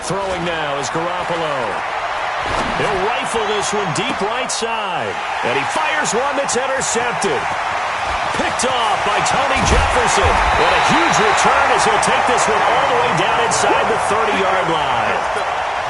Throwing now is Garoppolo. He'll rifle this one deep right side. And he fires one that's intercepted. Picked off by Tony Jefferson. And a huge return as he'll take this one all the way down inside the 30-yard line.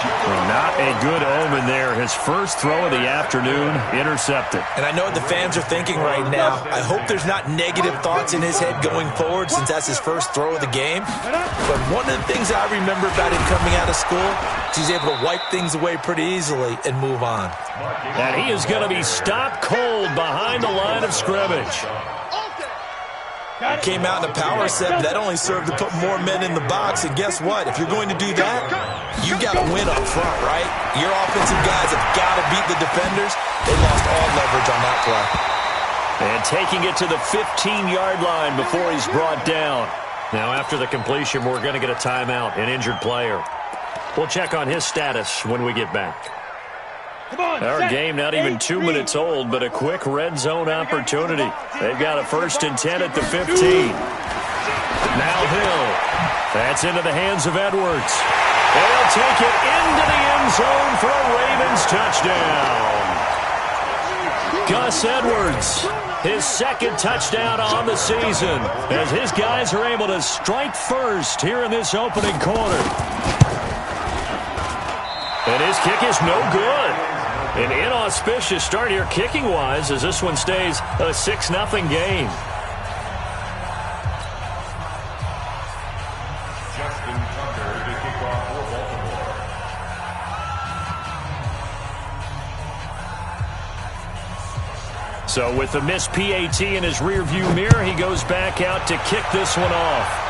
Well, not a good omen there. His first throw of the afternoon intercepted. And I know what the fans are thinking right now. I hope there's not negative thoughts in his head going forward since that's his first throw of the game. But one of the things I remember about him coming out of school is he's able to wipe things away pretty easily and move on. And he is going to be stopped cold behind the line of scrimmage. Came out in a power set, that only served to put more men in the box. And guess what? If you're going to do that, you got to win up front, right? Your offensive guys have got to beat the defenders. They lost all leverage on that play. And taking it to the 15-yard line before he's brought down. Now, after the completion, we're going to get a timeout, an injured player. We'll check on his status when we get back. Our game not even 2 minutes old, but a quick red zone opportunity. They've got a 1st and 10 at the 15. Now Hill. That's into the hands of Edwards. They'll take it into the end zone for a Ravens touchdown. Gus Edwards, his 2nd touchdown on the season, as his guys are able to strike first here in this opening quarter. And his kick is no good. An inauspicious start here kicking-wise as this one stays a 6-0 game. So with the missed PAT in his rearview mirror, he goes back out to kick this one off.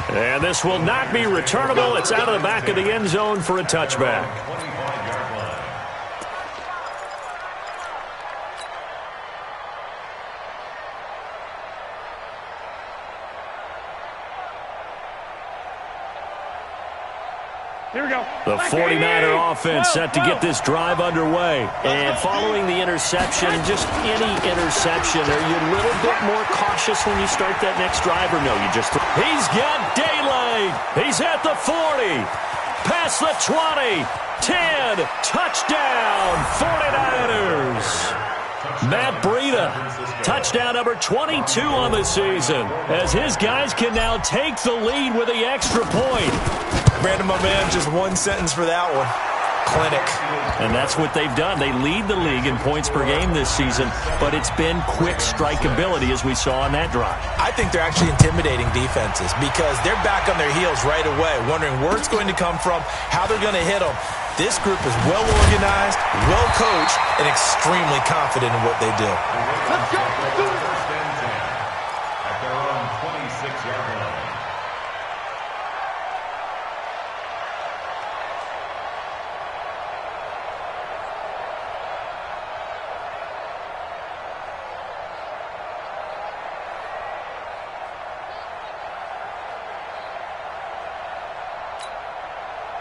And this will not be returnable. It's out of the back of the end zone for a touchback. Here we go. The 49er offense set to get this drive underway. And following the interception, just any interception, are you a little bit more cautious when you start that next drive, or no? You just... He's got daylight. He's at the 40. Past the 20. 10. Touchdown, 49ers. Matt Breida, touchdown number 22 on the season, as his guys can now take the lead with the extra point. Brandon, my man, just one sentence for that one. Clinic. And that's what they've done. They lead the league in points per game this season, but it's been quick strikeability as we saw on that drive. I think they're actually intimidating defenses because they're back on their heels right away, wondering where it's going to come from, how they're going to hit them. This group is well organized, well coached, and extremely confident in what they do. Let's go. At their own 26-yard line.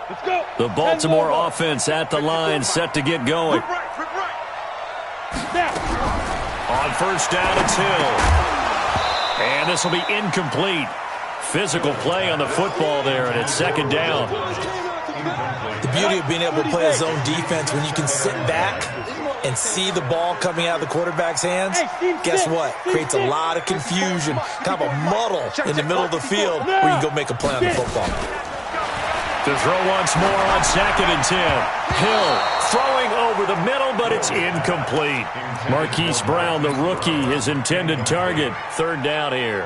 Let's go. The Baltimore offense at the line, set to get going. On 1st down, it's Hill. And this will be incomplete. Physical play on the football there, and it's 2nd down. The beauty of being able to play a zone defense when you can sit back and see the ball coming out of the quarterback's hands, guess what? Creates a lot of confusion, kind of a muddle in the middle of the field where you can go make a play on the football. To throw once more on 2nd and 10. Hill throwing over the middle, but it's incomplete. Marquise Brown, the rookie, his intended target. 3rd down here.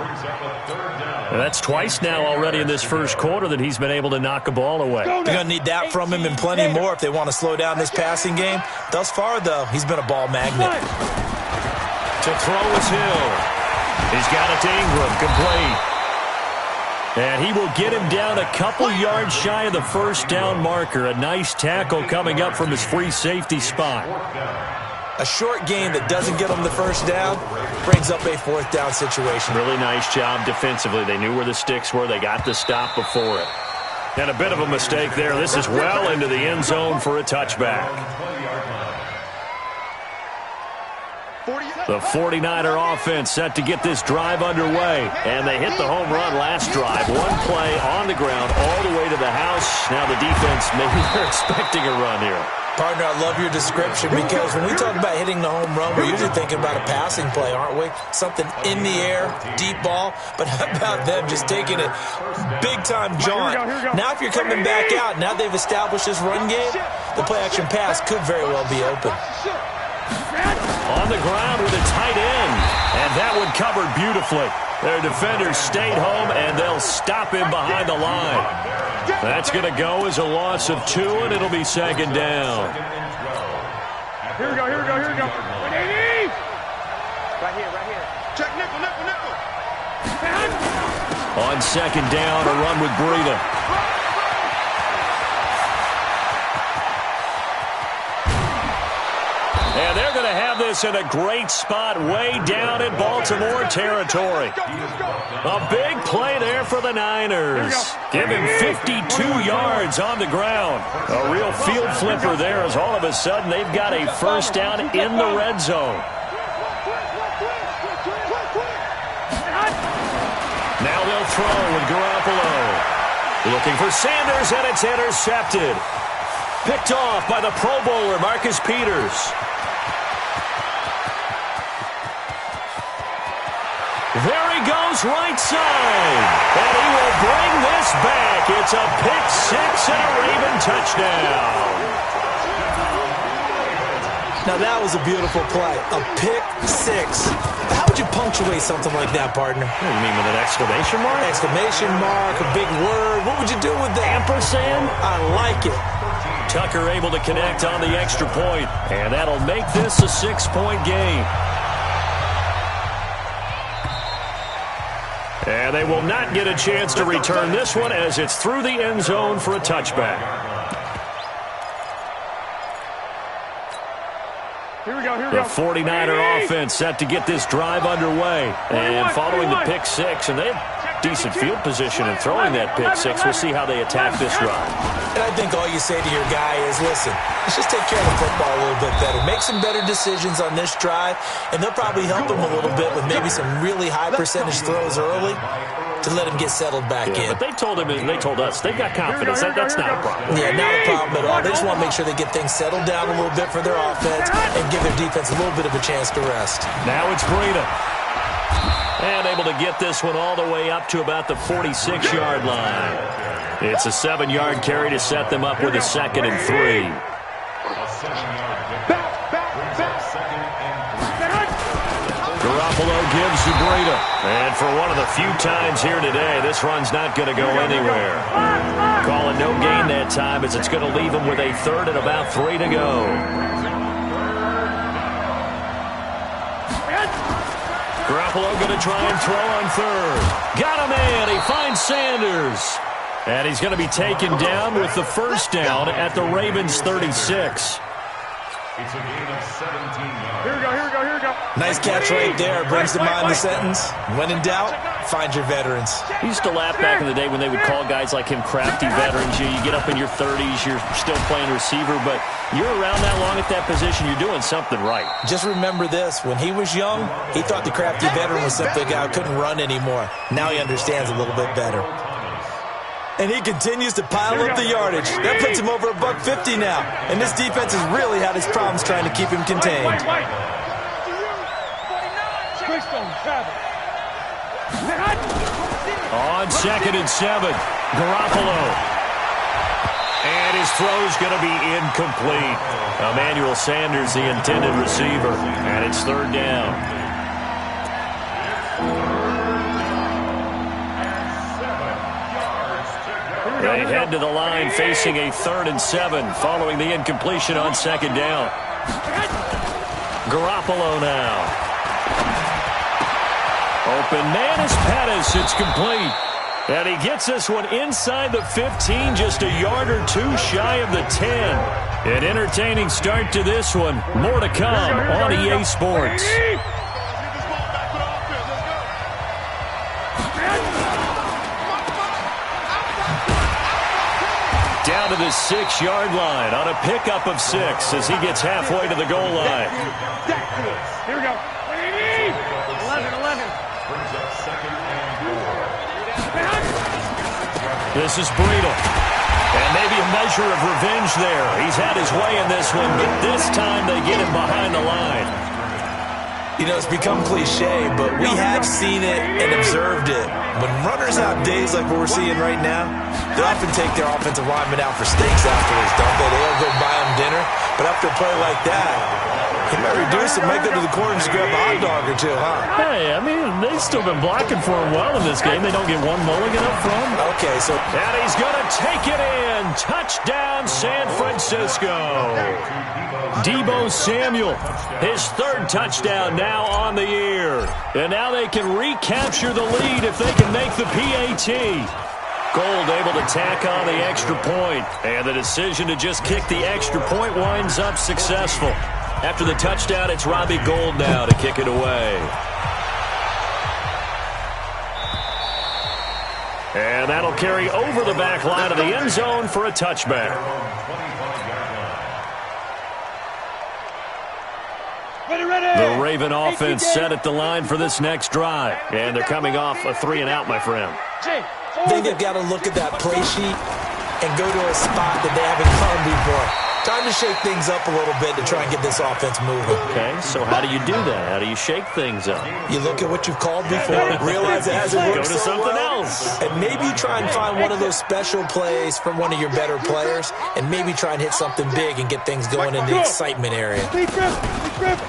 That's twice now already in this first quarter that he's been able to knock a ball away. They're going to need that from him and plenty more if they want to slow down this passing game. Thus far, though, he's been a ball magnet. To throw is Hill. He's got it to Ingram, complete. And he will get him down a couple yards shy of the 1st down marker. A nice tackle coming up from his free safety spot. A short gain that doesn't get him the 1st down brings up a 4th down situation. Really nice job defensively. They knew where the sticks were. They got the stop before it. And a bit of a mistake there. This is well into the end zone for a touchback. The 49er offense set to get this drive underway. And they hit the home run last drive. One play on the ground all the way to the house. Now the defense, maybe they're expecting a run here. Partner, I love your description because when we talk about hitting the home run, we're usually thinking about a passing play, aren't we? Something in the air, deep ball. But how about them just taking it big-time jaunt? Now if you're coming back out, now they've established this run game, the play-action pass could very well be open. On the ground with a tight end. And that one covered beautifully. Their defenders stayed home, and they'll stop him behind the line. That's going to go as a loss of 2, and it'll be second down. Here we go, here we go, here we go. Right here. Check nickel. On second down, a run with Breida. And they're going to have this in a great spot way down in Baltimore territory. A big play there for the Niners. Give him 52 yards on the ground. A real field flipper there as all of a sudden they've got a first down in the red zone. Now they'll throw with Garoppolo. Looking for Sanders, and it's intercepted. Picked off by the Pro Bowler, Marcus Peters. There he goes, right side. And he will bring this back. It's a pick-6 and a Raven touchdown. Now that was a beautiful play. A pick-6. How would you punctuate something like that, partner? What do you mean, with an exclamation mark? Exclamation mark, a big word. What would you do with that? Ampersand? I like it. Tucker able to connect on the extra point. And that'll make this a 6-point game. And they will not get a chance to return this one as it's through the end zone for a touchback. Here we go. The 49er offense set to get this drive underway. And following the pick-6, and they have decent field position in throwing that pick-6. We'll see how they attack this drive. And I think all you say to your guy is, listen, let's just take care of the football a little bit better. Make some better decisions on this drive, and they'll probably help him a little bit with maybe some really high percentage throws early to let him get settled back in. But they told him, and they told us, they've got confidence. That's not a problem. Yeah, not a problem at all. They just want to make sure they get things settled down a little bit for their offense and give their defense a little bit of a chance to rest. Now it's Breida. And able to get this one all the way up to about the 46-yard line. It's a 7-yard carry to set them up with a 2nd and 3. Garoppolo gives to Breida. And for one of the few times here today, this run's not going to go anywhere. Calling no gain that time as it's going to leave him with a 3rd and about 3 to go. Garoppolo going to try and throw on 3rd. Got him in. He finds Sanders. And he's going to be taken down with the first down at the Ravens' 36. It's a gain of 17 yards. Here we go. Nice catch right there. Brings to mind the sentence. When in doubt, find your veterans. We used to laugh back in the day when they would call guys like him crafty veterans. You get up in your 30s, you're still playing receiver, but you're around that long at that position, you're doing something right. Just remember this. When he was young, he thought the crafty veteran was simply a guy who couldn't run anymore. Now he understands a little bit better. And he continues to pile up the yardage. That puts him over $150 now. And this defense has really had its problems trying to keep him contained. On 2nd and 7, Garoppolo. And his throw's going to be incomplete. Emmanuel Sanders, the intended receiver. And it's 3rd down. They head to the line facing a 3rd and 7 following the incompletion on 2nd down. Garoppolo now. Open man is Pettis. It's complete. And he gets this one inside the 15, just a yard or 2 shy of the 10. An entertaining start to this one. More to come on EA Sports. Down to the 6-yard line on a pickup of 6 as he gets halfway to the goal line. Here we go. This is Breedle. And maybe a measure of revenge there. He's had his way in this one, but this time they get him behind the line. You know, it's become cliche, but we have seen it and observed it. When runners have days like what we're seeing right now, they often take their offensive linemen out for steaks afterwards, don't they? They'll go buy them dinner. But after a play like that, he might reduce it, might go to the corner and just grab a hot dog or two, huh? Hey, I mean, they've still been blocking for him well in this game. They don't get one mulligan up front. Okay, so... And he's going to take it in. Touchdown, San Francisco. Deebo Samuel, his third touchdown now on the year. And now they can recapture the lead if they can make the PAT. Gold able to tack on the extra point. And the decision to just kick the extra point winds up successful. After the touchdown, it's Robbie Gould now to kick it away. And that'll carry over the back line of the end zone for a touchback. The Raven offense set at the line for this next drive. And they're coming off a 3-and-out, my friend. I think they've got to look at that play sheet and go to a spot that they haven't gone before. Time to shake things up a little bit to try and get this offense moving. Okay, so how do you do that? How do you shake things up? You look at what you've called before, realize it hasn't worked Go to so something well, else. and maybe try and find one of those special plays from one of your better players, and maybe try and hit something big and get things going in the excitement area.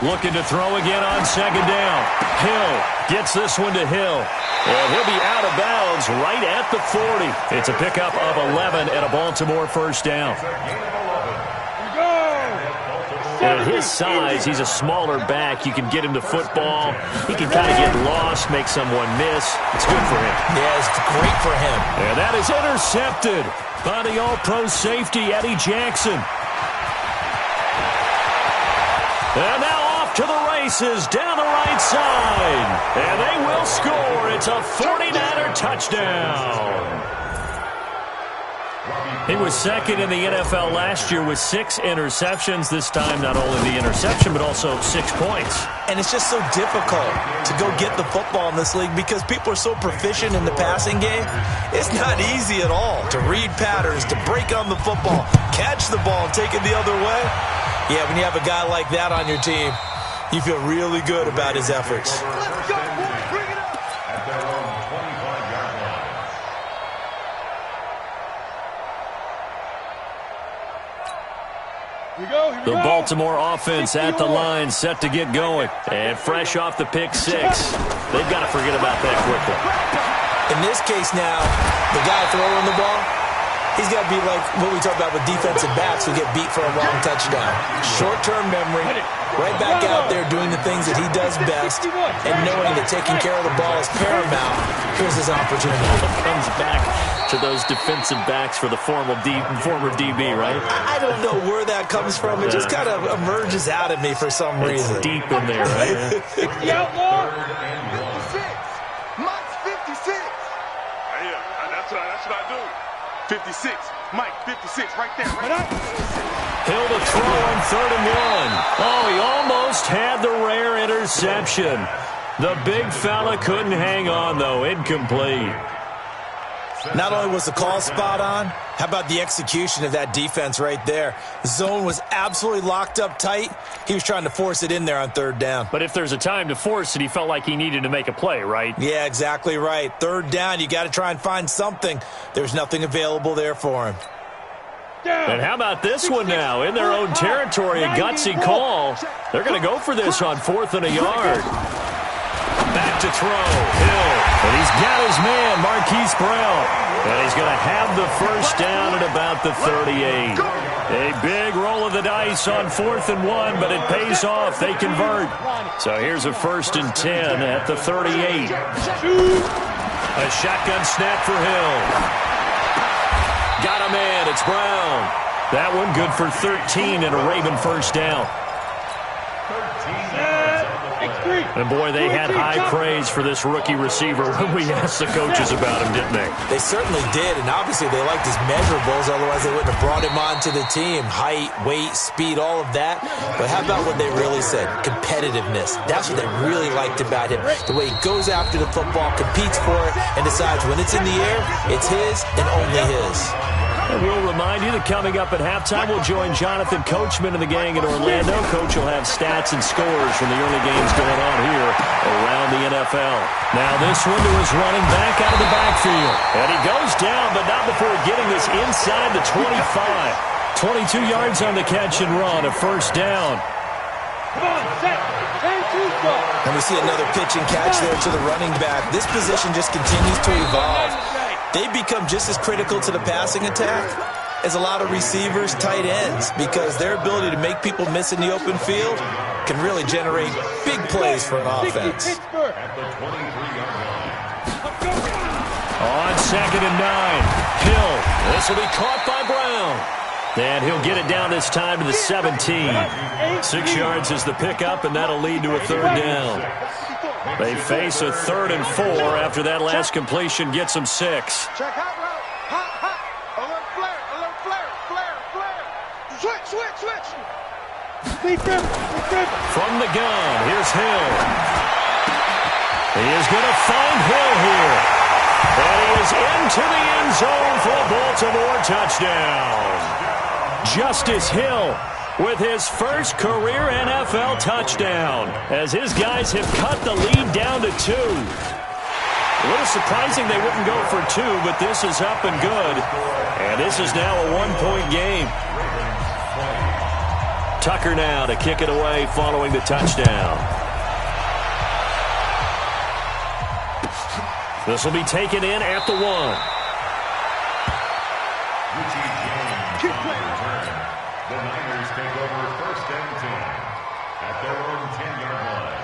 Looking to throw again on second down. Hill gets this one to Hill. And he'll be out of bounds right at the 40. It's a pickup of 11 and a Baltimore first down. And at his size, he's a smaller back. You can get him to football. He can kind of get lost, make someone miss. It's good for him. Yeah, it's great for him. And that is intercepted by the all-pro safety, Eddie Jackson. And now off to the races down the right side. And they will score. It's a 49er touchdown. He was second in the NFL last year with 6 interceptions. This time, not only the interception, but also 6 points. And it's just so difficult to go get the football in this league because people are so proficient in the passing game. It's not easy at all to read patterns, to break on the football, catch the ball, and take it the other way. Yeah, when you have a guy like that on your team, you feel really good about his efforts. Let's go, boy. Bring it up. At their own 25-yard line. The Baltimore offense at the line, set to get going. And fresh off the pick 6. They've got to forget about that quickly. In this case now, the guy throwing the ball, he's got to be like what we talk about with defensive backs who get beat for a long touchdown. Short-term memory, right back out there doing the things that he does best, and knowing that taking care of the ball is paramount. Here's his opportunity. Comes back to those defensive backs for the former DB, right? I don't know where that comes from. It just kind of emerges out of me for some reason. It's deep in there, right? The outlaw. 56. Mike's 56. Yeah, that's what I do. 56. Mike, 56, right there. Right there. Hill to throw on 3rd and 1. Oh, he almost had the rare interception. The big fella couldn't hang on, though. Incomplete. Not only was the call spot on, how about the execution of that defense right there? The zone was absolutely locked up tight. He was trying to force it in there on 3rd down. But if there's a time to force it, he felt like he needed to make a play, right? Yeah, exactly right. 3rd down, you got to try and find something. There's nothing available there for him. And how about this one now? In their own territory, a gutsy call. They're going to go for this on 4th and a yard. Back to throw. Hill. And he's got his man, Marquise Brown. And he's going to have the first down at about the 38. A big roll of the dice on 4th and 1, but it pays off. They convert. So here's a 1st and 10 at the 38. A shotgun snap for Hill. Got a man. It's Brown. That one good for 13 and a Raven first down. 13 yards on the And, boy, they had high praise for this rookie receiver when we asked the coaches about him, didn't they? They certainly did, and obviously they liked his measurables, otherwise they wouldn't have brought him onto the team. Height, weight, speed, all of that. But how about what they really said? Competitiveness. That's what they really liked about him. The way he goes after the football, competes for it, and decides when it's in the air, it's his and only his. And we'll remind you that coming up at halftime, we'll join Jonathan Coachman and the gang in Orlando. Coach will have stats and scores from the early games going on here around the NFL. Now this one to his running back out of the backfield. And he goes down, but not before getting this inside the 25. 22 yards on the catch and run, a first down. And we see another pitch and catch there to the running back. This position just continues to evolve. They've become just as critical to the passing attack as a lot of receivers, tight ends, because their ability to make people miss in the open field can really generate big plays for an offense. On 2nd and 9, Hill. This will be caught by Brown. And he'll get it down this time to the 17. 6 yards is the pickup, and that'll lead to a third down. They face a 3rd and 4 after that last completion gets them 6. Check hot route. Hot. Alert flare. Switch. From the gun, here's Hill. He is going to find Hill here. And he is into the end zone for a Baltimore touchdown. Justice Hill with his first career NFL touchdown, as his guys have cut the lead down to 2. A little surprising they wouldn't go for 2, but this is up and good. And this is now a 1-point game. Tucker now to kick it away following the touchdown. This will be taken in at the 1. The Niners take over 1st and 10 at their own 10-yard line.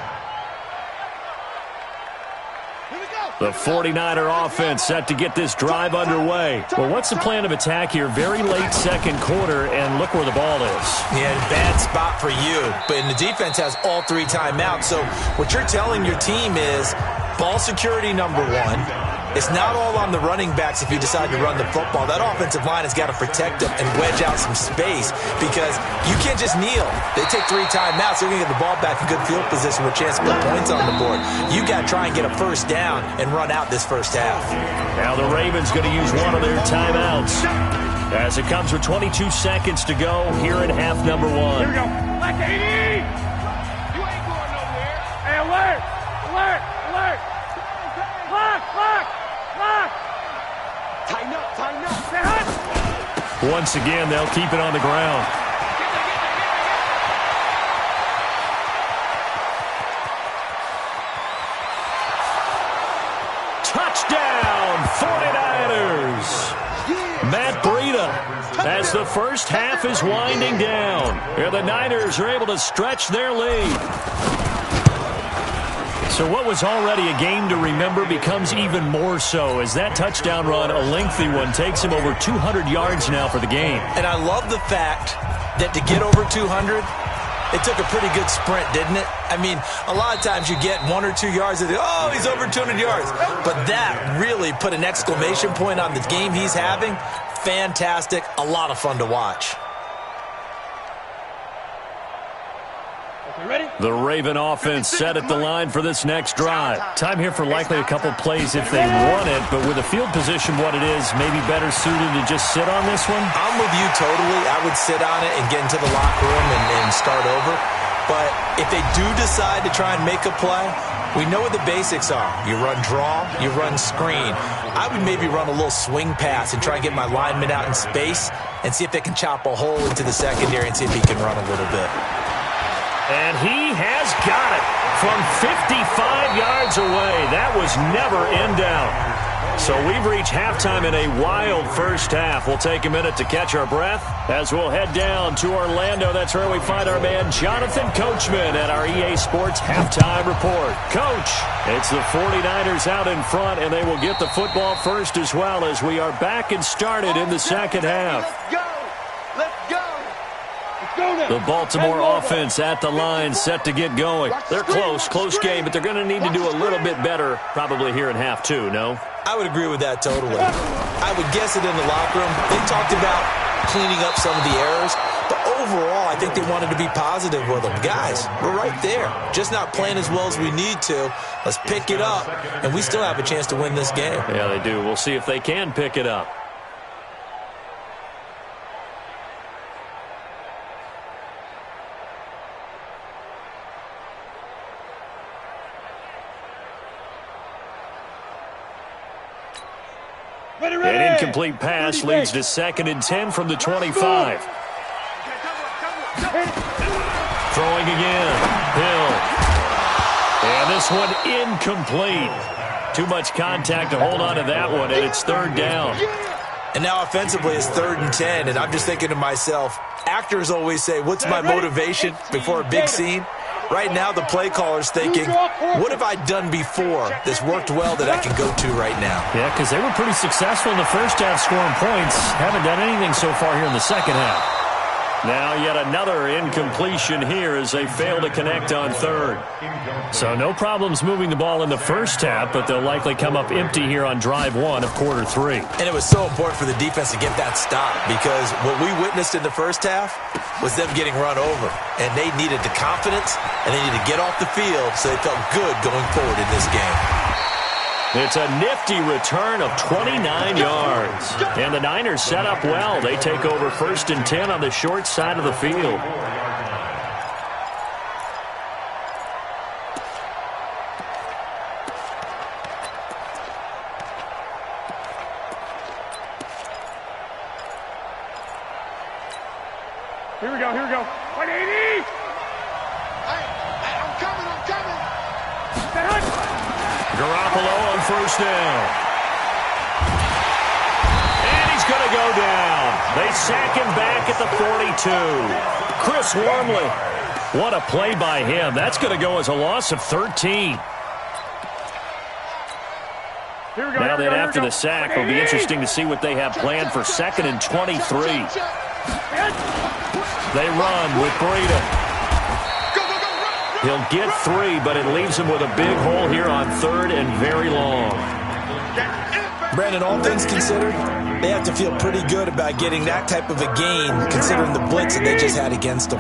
The 49er offense set to get this drive underway. Well, what's the plan of attack here? Very late second quarter, and look where the ball is. Yeah, bad spot for you. But the defense has all 3 timeouts. So what you're telling your team is ball security number 1. It's not all on the running backs if you decide to run the football. That offensive line has got to protect them and wedge out some space, because you can't just kneel. They take 3 timeouts. They're going to get the ball back in good field position with a chance to put points on the board. You got to try and get a first down and run out this first half. Now the Ravens going to use one of their timeouts as it comes with 22 seconds to go here in half number 1. Here we go. Like 80! You ain't going nowhere. Hey, alert! Lock! Tighten up. Stay hot! Once again, they'll keep it on the ground. Touchdown, 49ers! Matt Breida, as the first half is winding down, and the Niners are able to stretch their lead. So what was already a game to remember becomes even more so, as that touchdown run, a lengthy one, takes him over 200 yards now for the game. And I love the fact that to get over 200, it took a pretty good sprint, didn't it? I mean, a lot of times you get 1 or 2 yards and oh, he's over 200 yards. But that really put an exclamation point on the game he's having. Fantastic. A lot of fun to watch. Ready? The Raven offense set at the line for this next drive. Time here for likely a couple plays if they want it, but with the field position what it is, maybe better suited to just sit on this one? I'm with you totally. I would sit on it and get into the locker room and start over. But if they do decide to try and make a play, we know what the basics are. You run draw, you run screen. I would maybe run a little swing pass and try and get my lineman out in space and see if they can chop a hole into the secondary and see if he can run a little bit. And he has got it from 55 yards away. That was never in doubt. So we've reached halftime in a wild first half. We'll take a minute to catch our breath as we'll head down to Orlando. That's where we find our man Jonathan Coachman at our EA Sports Halftime Report. Coach, it's the 49ers out in front, and they will get the football first as well as we are back and started in the second half. Let's go. The Baltimore offense at the line, set to get going. They're close game, but they're going to need to do a little bit better probably here in half two, no? I would agree with that totally. I would guess it in the locker room. They talked about cleaning up some of the errors, but overall, I think they wanted to be positive with them. Guys, we're right there. Just not playing as well as we need to. Let's pick it up, and we still have a chance to win this game. Yeah, they do. We'll see if they can pick it up. An incomplete pass leads to 2nd and 10 from the 25. Throwing again. Hill. And this one incomplete. Too much contact to hold on to that one, and it's 3rd down. And now offensively it's 3rd and 10, and I'm just thinking to myself, actors always say, what's my motivation before a big scene? Right now the play caller's thinking, what have I done before that's worked well that I can go to right now? Yeah, because they were pretty successful in the first half scoring points. Haven't done anything so far here in the second half. Now yet another incompletion here as they fail to connect on 3rd. So no problems moving the ball in the first half, but they'll likely come up empty here on drive 1 of quarter 3. And it was so important for the defense to get that stop, because what we witnessed in the first half was them getting run over. And they needed the confidence, and they needed to get off the field so they felt good going forward in this game. It's a nifty return of 29 yards. And the Niners set up well. They take over 1st and 10 on the short side of the field. Here we go. 180! I'm coming. Garoppolo on 1st down. And he's going to go down. They sack him back at the 42. Chris Wormley. What a play by him. That's going to go as a loss of 13. Now then, after the sack, it'll be interesting to see what they have planned for 2nd and 23. They run with Breida. He'll get 3, but it leaves him with a big hole here on 3rd and very long. Brandon, all things considered, they have to feel pretty good about getting that type of a gain, considering the blitz that they just had against them.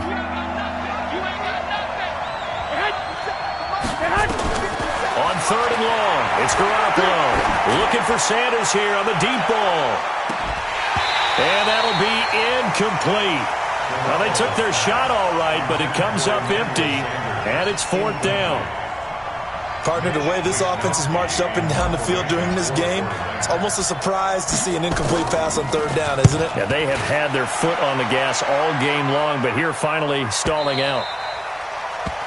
On 3rd and long, it's Garoppolo looking for Sanders here on the deep ball. And that'll be incomplete. Well, they took their shot all right, but it comes up empty, and it's 4th down. Partner, the way this offense has marched up and down the field during this game, it's almost a surprise to see an incomplete pass on 3rd down, isn't it? Yeah, they have had their foot on the gas all game long, but here finally stalling out.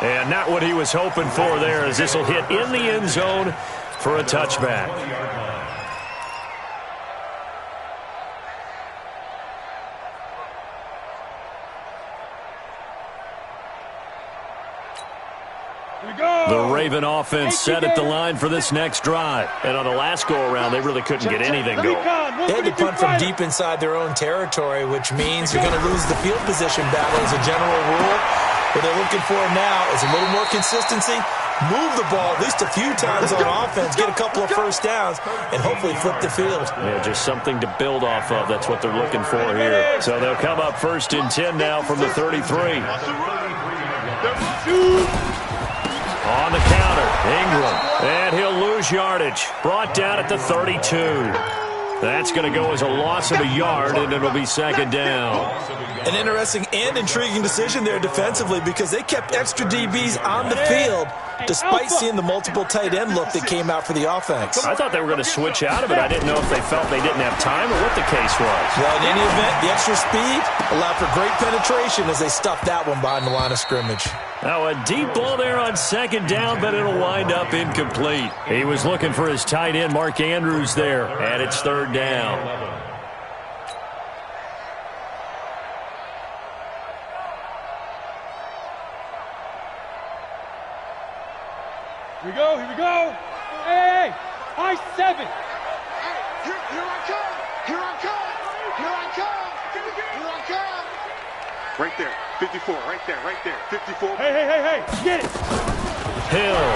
And not what he was hoping for there, as this will hit in the end zone for a touchback. The Raven offense set at the line for this next drive. And on the last go-around, they really couldn't get anything going. They had to punt from deep inside their own territory, which means you're going to lose the field position battle as a general rule. What they're looking for now is a little more consistency, move the ball at least a few times on offense, get a couple of 1st downs, and hopefully flip the field. Yeah, just something to build off of. That's what they're looking for here. So they'll come up 1st and 10 now from the 33. On the counter, Ingram, and he'll lose yardage. Brought down at the 32. That's going to go as a loss of a yard, and it'll be 2nd down. An interesting and intriguing decision there defensively, because they kept extra DBs on the field despite seeing the multiple tight end look that came out for the offense. I thought they were going to switch out of it. I didn't know if they felt they didn't have time or what the case was. Well, in any event, the extra speed allowed for great penetration as they stuffed that one behind the line of scrimmage. Now a deep ball there on 2nd down, but it'll wind up incomplete. He was looking for his tight end, Mark Andrews, there, and it's 3rd down. Here we go. Hey, high 7. Here I come. Right there. 54, right there, 54. Hey, get it. Hill.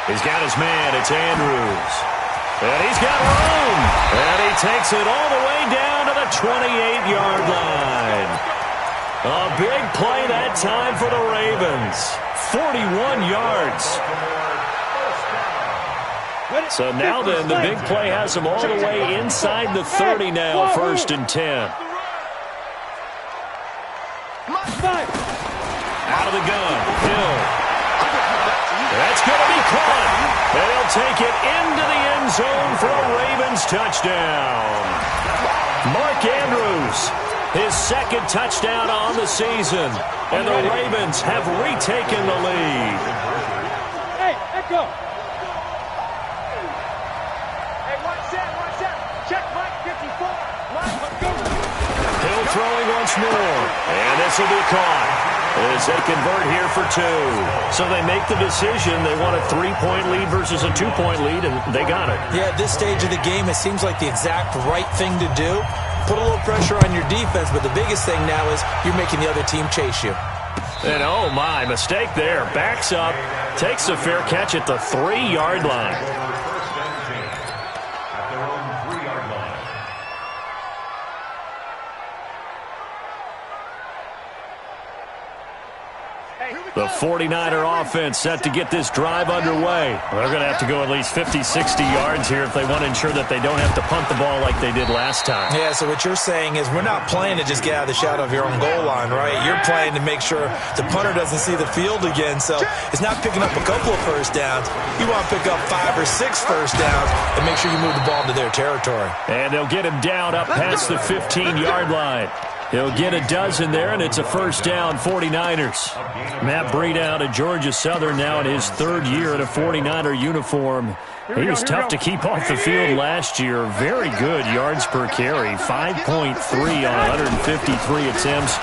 He's got his man. It's Andrews. And he's got room. And he takes it all the way down to the 28-yard line. A big play that time for the Ravens. 41 yards. So now then, the big play has them all the way inside the 30 now, 1st and 10. Out of the gun, Hill. That's going to be caught. And he'll take it into the end zone for a Ravens touchdown. Mark Andrews, his 2nd touchdown on the season. And the Ravens have retaken the lead. Hey, let go. Hill throwing once more. And this will be caught as they convert here for 2. So they make the decision. They want a 3-point lead versus a 2-point lead, and they got it. Yeah, at this stage of the game, it seems like the exact right thing to do. Put a little pressure on your defense, but the biggest thing now is you're making the other team chase you. And oh my, mistake there. Backs up, takes a fair catch at the 3-yard line. The 49er offense set to get this drive underway. They're going to have to go at least 50, 60 yards here if they want to ensure that they don't have to punt the ball like they did last time. Yeah, so what you're saying is we're not playing to just get out of the shadow of your own goal line, right? You're playing to make sure the punter doesn't see the field again. So it's not picking up a couple of first downs. You want to pick up 5 or 6 first downs and make sure you move the ball into their territory. And they'll get him down up past the 15-yard line. He'll get a dozen there, and it's a first down, 49ers. Matt Breida out of Georgia Southern now in his 3rd year in a 49er uniform. He was tough to keep off the field last year. Very good yards per carry, 5.3 on 153 attempts.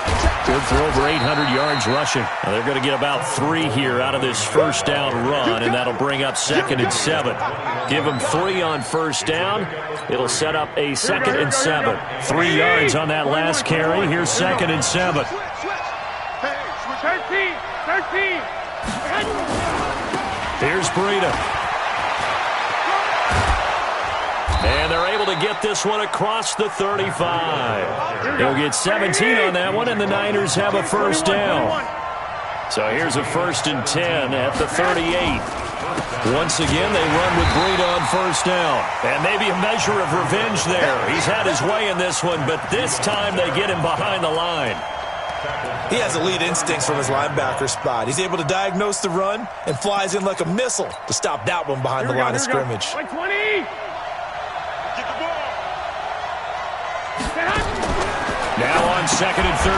Good for over 800 yards rushing. Now they're going to get about 3 here out of this first down run, and that'll bring up 2nd and 7. Give them 3 on first down. It'll set up a 2nd and 7. 3 yards on that last carry. Here's 2nd and 7. 13. Here's Breida. And they're able to get this one across the 35. He'll get 17 on that one, and the Niners have a first down. So here's a 1st and 10 at the 38. Once again, they run with Breida on first down. And maybe a measure of revenge there. He's had his way in this one, but this time they get him behind the line. He has elite instincts from his linebacker spot. He's able to diagnose the run and flies in like a missile to stop that one behind the line of scrimmage. 20. Now on 2nd and 13.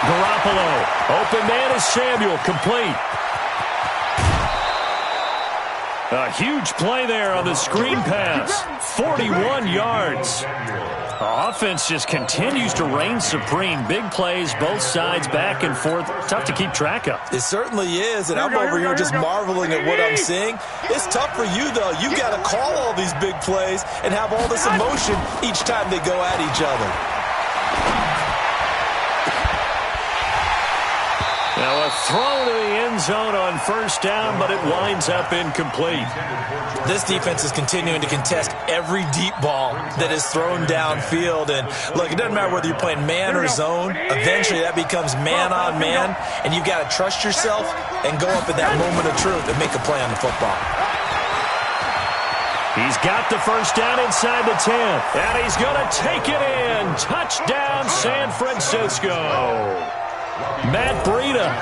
Garoppolo. Open man is Samuel. Complete. A huge play there on the screen pass. 41 yards. The offense just continues to reign supreme. Big plays, both sides, back and forth. Tough to keep track of. It certainly is, and I'm over here just marveling at what I'm seeing. It's tough for you, though. You got to call all these big plays and have all this emotion each time they go at each other. Now a throw to the end zone on first down, but it winds up incomplete. This defense is continuing to contest every deep ball that is thrown downfield. And look, it doesn't matter whether you're playing man or zone. Eventually that becomes man on man, and you've got to trust yourself and go up in that moment of truth and make a play on the football. He's got the first down inside the 10, and he's going to take it in. Touchdown, San Francisco. Matt Breida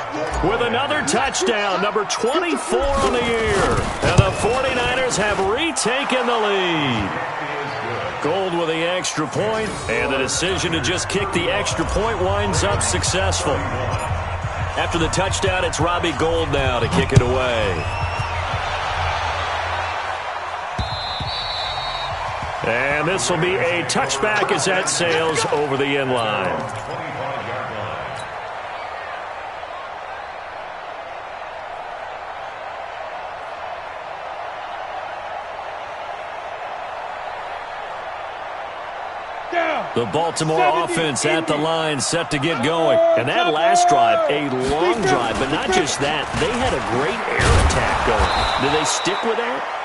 with another touchdown, number 24 on the year. And the 49ers have retaken the lead. Gold with the extra point, and the decision to just kick the extra point winds up successful. After the touchdown, it's Robbie Gould now to kick it away. And this will be a touchback as that sails over the end line. Down. The Baltimore offense at the line, set to get going. And that last drive, a long drive, but not just that. They had a great air attack going. Do they stick with that?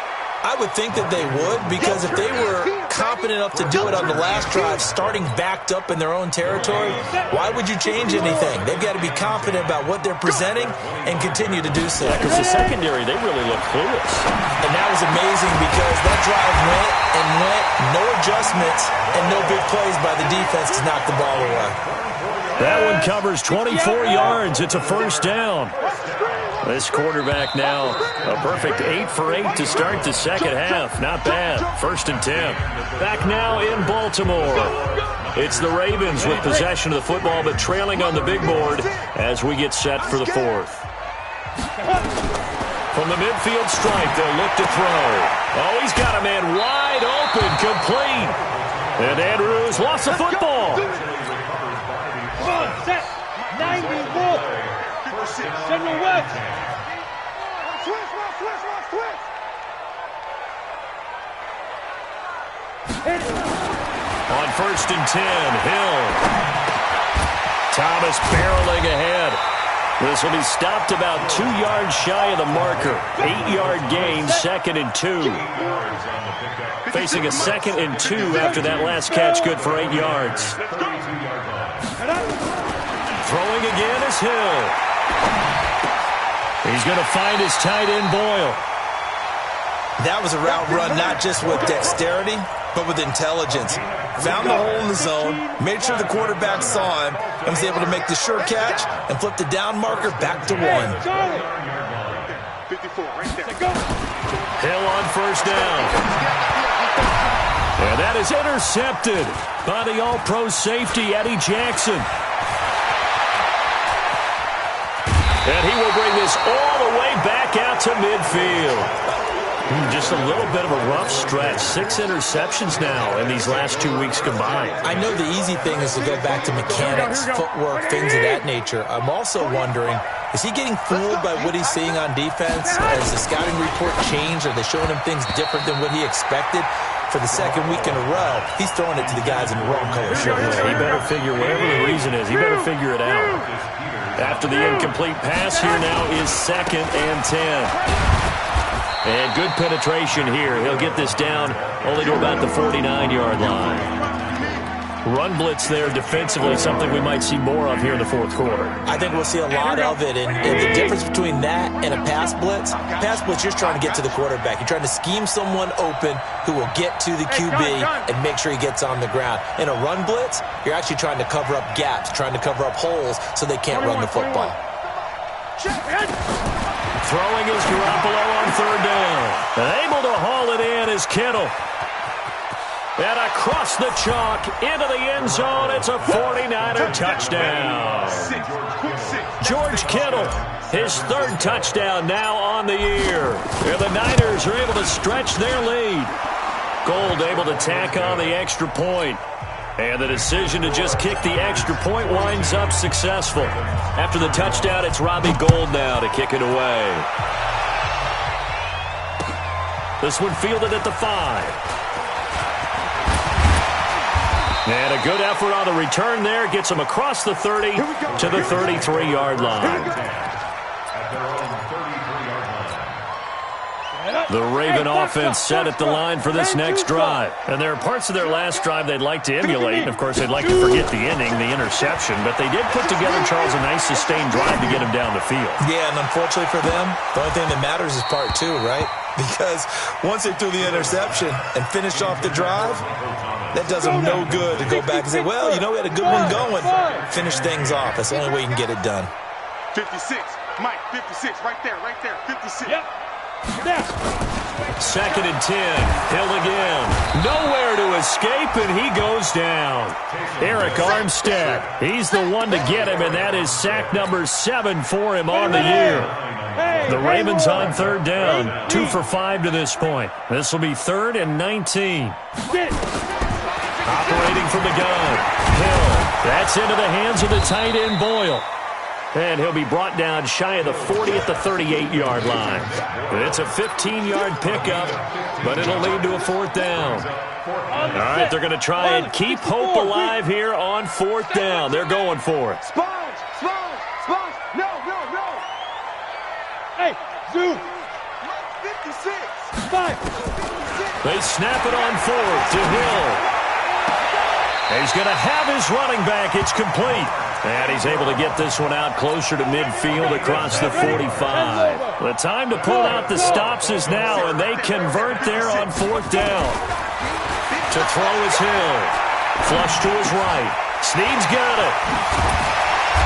I would think that they would, because if they were confident enough to do it on the last drive, starting backed up in their own territory, why would you change anything? They've got to be confident about what they're presenting and continue to do so. Because the secondary, they really look clueless. And that was amazing because that drive went and went, no adjustments, and no big plays by the defense to knock the ball away. That one covers 24 yards. It's a first down. This quarterback now, a perfect 8 for 8 to start the second half. Not bad. 1st and 10. Back now in Baltimore. It's the Ravens with possession of the football, but trailing on the big board as we get set for the 4th. From the midfield stripe, they'll look to throw. Oh, he's got a man wide open, complete. And Andrews lost the football. Come on, set. 91. General West. On 1st and 10, Hill. Thomas barreling ahead. This will be stopped about 2 yards shy of the marker. 8-yard gain, 2nd and 2. Facing a 2nd and 2 after that last catch, good for 8 yards. Throwing again is Hill. He's going to find his tight end, Boyle. That was a route run not just with dexterity, but with intelligence. Found the hole in the zone, made sure the quarterback saw him, and was able to make the sure catch and flip the down marker back to 1. 54, right there. Hill on 1st down. And that is intercepted by the all-pro safety, Eddie Jackson. And he will bring this all the way back out to midfield. Just a little bit of a rough stretch. 6 interceptions now in these last 2 weeks combined. I know the easy thing is to go back to mechanics, footwork, things of that nature. I'm also wondering, is he getting fooled by what he's seeing on defense? Has the scouting report changed? Are they showing him things different than what he expected? For the 2nd week in a row, he's throwing it to the guys in the wrong color shirt. He better figure, whatever the reason is, he better figure it out. After the incomplete pass, here now is 2nd and 10. And good penetration here. He'll get this down only to about the 49-yard line. Run blitz there defensively, something we might see more of here in the 4th quarter. I think we'll see a lot of it. And the difference between that and a pass blitz, you're just trying to get to the quarterback. You're trying to scheme someone open who will get to the QB and make sure he gets on the ground. In a run blitz, you're actually trying to cover up gaps, trying to cover up holes so they can't run the football. Throwing is Garoppolo on 3rd down. Able to haul it in is Kittle. And across the chalk into the end zone, it's a 49er touchdown. George Kittle, his 3rd touchdown now on the year. And the Niners are able to stretch their lead. Gold able to tack on the extra point. And the decision to just kick the extra point winds up successful. After the touchdown, it's Robbie Gould now to kick it away. This one fielded at the 5. And a good effort on the return there. Gets him across the 30 to the 33-yard line. The Raven offense set at the line for this next drive. And there are parts of their last drive they'd like to emulate. And, of course, they'd like to forget the ending, the interception. But they did put together, Charles, a nice sustained drive to get him down the field. Yeah, and unfortunately for them, the only thing that matters is part 2, right? Because once they threw the interception and finished off the drive, that does them no good to go back and say, well, you know, we had a good one going. Finish things off. That's the only way you can get it done. 56. Mike, 56. Right there. 56. Yep. 2nd and 10. Hill again. Nowhere to escape, and he goes down. Eric Armstead, he's the one to get him, and that is sack number 7 for him on the year. The Ravens on 3rd down. 2 for 5 to this point. This will be 3rd and 19. Operating from the gun. Hill. That's into the hands of the tight end, Boyle. And he'll be brought down shy of the 40 at the 38-yard line. It's a 15-yard pickup, but it'll lead to a 4th down. All right, they're going to try and keep hope alive here on 4th down. They're going for it. Sponge! No! Hey, Zoo! 56! 5! They snap it on 4th to Hill. He's going to have his running back. It's complete. And he's able to get this one out closer to midfield across the 45. The time to pull out the stops is now, and they convert there on 4th down. To throw is Hill. Flush to his right. Snead's got it.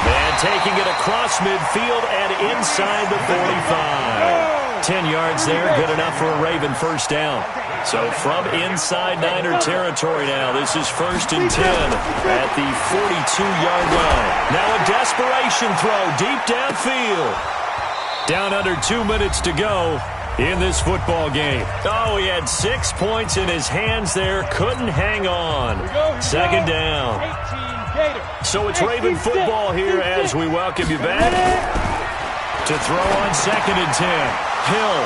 And taking it across midfield and inside the 45. 10 yards there, good enough for a Raven 1st down. So from inside Niner territory now, this is 1st and 10 at the 42-yard line. Now a desperation throw deep downfield. Down under 2 minutes to go in this football game. Oh, he had 6 points in his hands there, couldn't hang on. 2nd down. So it's Raven football here as we welcome you back. To throw on 2nd and 10. Hill.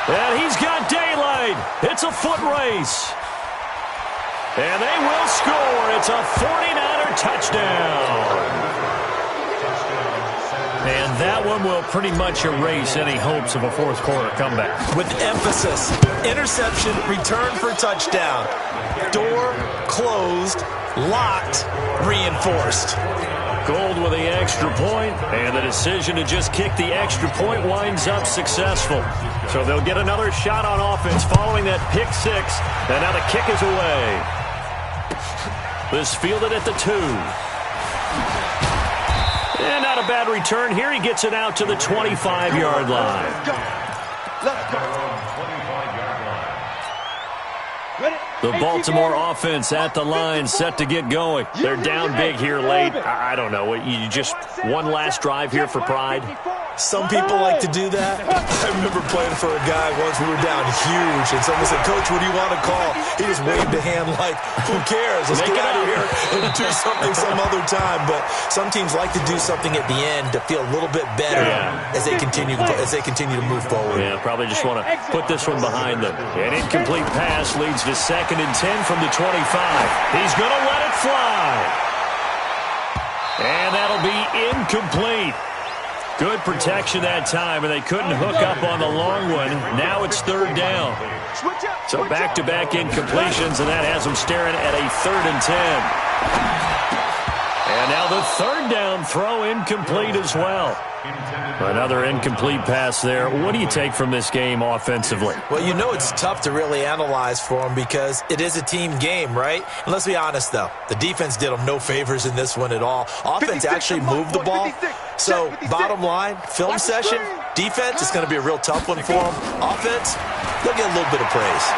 And he's got daylight. It's a foot race. And they will score. It's a 49er touchdown. And that one will pretty much erase any hopes of a 4th quarter comeback. With emphasis, interception, return for touchdown. Door closed, locked, reinforced. Gold with the extra point, and the decision to just kick the extra point winds up successful. So they'll get another shot on offense following that pick 6, and now the kick is away. This fielded at the 2. And not a bad return here. He gets it out to the 25-yard line. Let's go. The Baltimore offense at the line, set to get going. They're down big here late. I don't know. You just one last drive here for pride? Some people like to do that. I remember playing for a guy once. We were down huge, and someone said, "Coach, what do you want to call?" He just waved a hand like, "Who cares? Let's get out of here and do something some other time." But some teams like to do something at the end to feel a little bit better as they continue to move forward. Yeah, probably just want to put this one behind them. An incomplete pass leads to 2nd and 10 from the 25. He's going to let it fly. And that'll be incomplete. Good protection that time, and they couldn't hook up on the long one. Now it's 3rd down. So back-to-back incompletions, and that has them staring at a 3rd and 10. And now the 3rd down throw incomplete as well. Another incomplete pass there. What do you take from this game offensively? Well, you know it's tough to really analyze for them because it is a team game, right? And let's be honest, though. The defense did them no favors in this one at all. Offense actually moved the ball. So, bottom line, film session, defense, it's going to be a real tough one for them. Offense, they'll get a little bit of praise.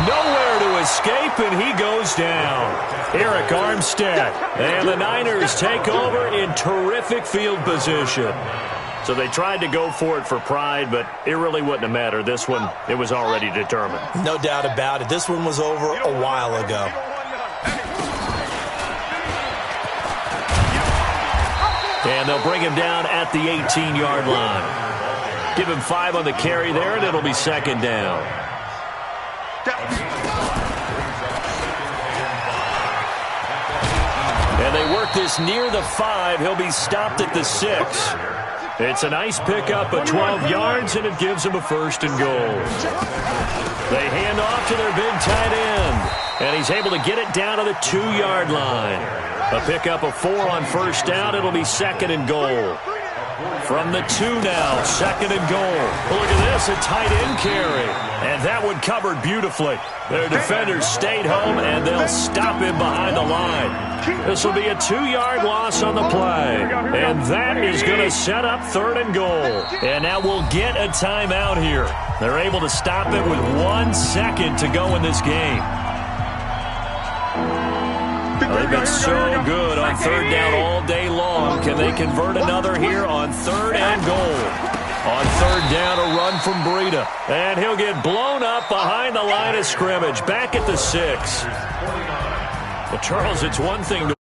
Nowhere to escape, and he goes down. Eric Armstead. And the Niners take over in terrific field position. So they tried to go for it for pride, but it really wouldn't have mattered. This one, it was already determined. No doubt about it. This one was over a while ago. And they'll bring him down at the 18-yard line. Give him 5 on the carry there, and it'll be 2nd down. And they work this near the 5. He'll be stopped at the 6. It's a nice pickup of 12 yards, and it gives him a 1st and goal. They hand off to their big tight end, and he's able to get it down to the 2-yard line. A pickup of 4 on 1st down. It'll be 2nd and goal. From the 2 now, 2nd and goal. Well, look at this, a tight end carry. And that one covered beautifully. Their defenders stayed home, and they'll stop him behind the line. This will be a 2-yard loss on the play. And that is going to set up 3rd and goal. And now we'll get a timeout here. They're able to stop it with 1 second to go in this game. They've been so good on 3rd down all day long. Can they convert another here on 3rd and goal? On 3rd down, a run from Breida. And he'll get blown up behind the line of scrimmage. Back at the 6. Well, Charles, it's one thing to